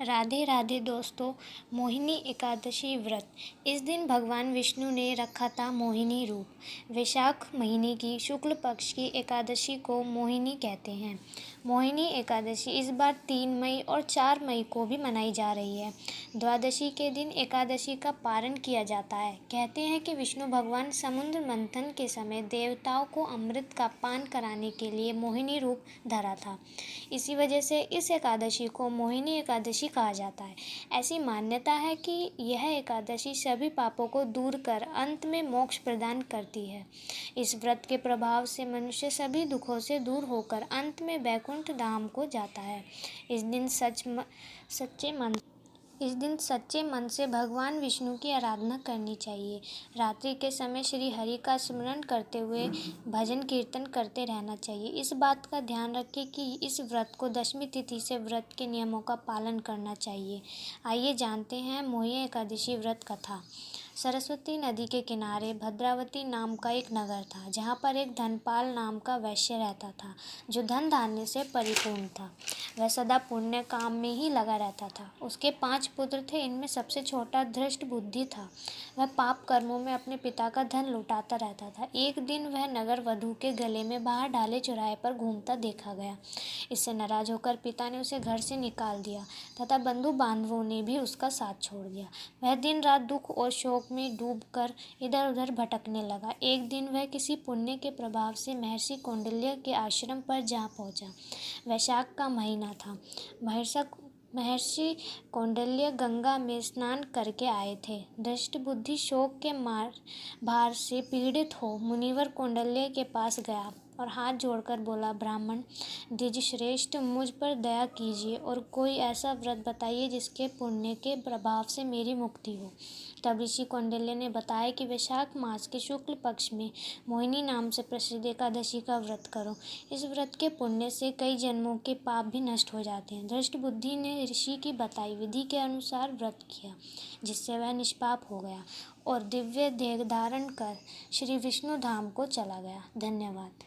राधे राधे दोस्तों। मोहिनी एकादशी व्रत। इस दिन भगवान विष्णु ने रखा था मोहिनी रूप। वैशाख महीने की शुक्ल पक्ष की एकादशी को मोहिनी कहते हैं। मोहिनी एकादशी इस बार 3 मई और 4 मई को भी मनाई जा रही है। द्वादशी के दिन एकादशी का पारण किया जाता है। कहते हैं कि विष्णु भगवान समुद्र मंथन के समय देवताओं को अमृत का पान कराने के लिए मोहिनी रूप धरा था। इसी वजह से इस एकादशी को मोहिनी एकादशी कहा जाता है। ऐसी मान्यता है कि यह एकादशी सभी पापों को दूर कर अंत में मोक्ष प्रदान करती है। इस व्रत के प्रभाव से मनुष्य सभी दुखों से दूर होकर अंत में वैकुंठ धाम को जाता है। इस दिन सच्चे मन से भगवान विष्णु की आराधना करनी चाहिए। रात्रि के समय श्री हरि का स्मरण करते हुए भजन कीर्तन करते रहना चाहिए। इस बात का ध्यान रखें कि इस व्रत को दशमी तिथि से व्रत के नियमों का पालन करना चाहिए। आइए जानते हैं मोहिनी एकादशी व्रत कथा। सरस्वती नदी के किनारे भद्रावती नाम का एक नगर था, जहाँ पर एक धनपाल नाम का वैश्य रहता था, जो धन धान्य से परिपूर्ण था। वह सदा पुण्य काम में ही लगा रहता था। उसके 5 पुत्र थे। इनमें सबसे छोटा धृष्ट बुद्धि था। वह पाप कर्मों में अपने पिता का धन लुटाता रहता था। एक दिन वह नगर वधू के गले में बाहर ढाले चौराहे पर घूमता देखा गया। इससे नाराज होकर पिता ने उसे घर से निकाल दिया तथा बंधु बांधवों ने भी उसका साथ छोड़ दिया। वह दिन रात दुख और शोक में डूबकर इधर उधर भटकने लगा। एक दिन वह किसी पुण्य के प्रभाव से महर्षि कौंडिल्य के आश्रम पर जा पहुंचा। वैशाख का महीना था। महर्षि कौंडिल्य गंगा में स्नान करके आए थे। दृष्ट बुद्धि शोक के भार से पीड़ित हो मुनिवर कौंडिल्य के पास गया और हाथ जोड़कर बोला, ब्राह्मण द्विजश्रेष्ठ, मुझ पर दया कीजिए और कोई ऐसा व्रत बताइए जिसके पुण्य के प्रभाव से मेरी मुक्ति हो। तब ऋषि कौंडिल्य ने बताया कि वैशाख मास के शुक्ल पक्ष में मोहिनी नाम से प्रसिद्ध एकादशी का व्रत करो। इस व्रत के पुण्य से कई जन्मों के पाप भी नष्ट हो जाते हैं। दृष्ट बुद्धि ने ऋषि की बताई विधि के अनुसार व्रत किया, जिससे वह निष्पाप हो गया और दिव्य देह धारण कर श्री विष्णु धाम को चला गया। धन्यवाद।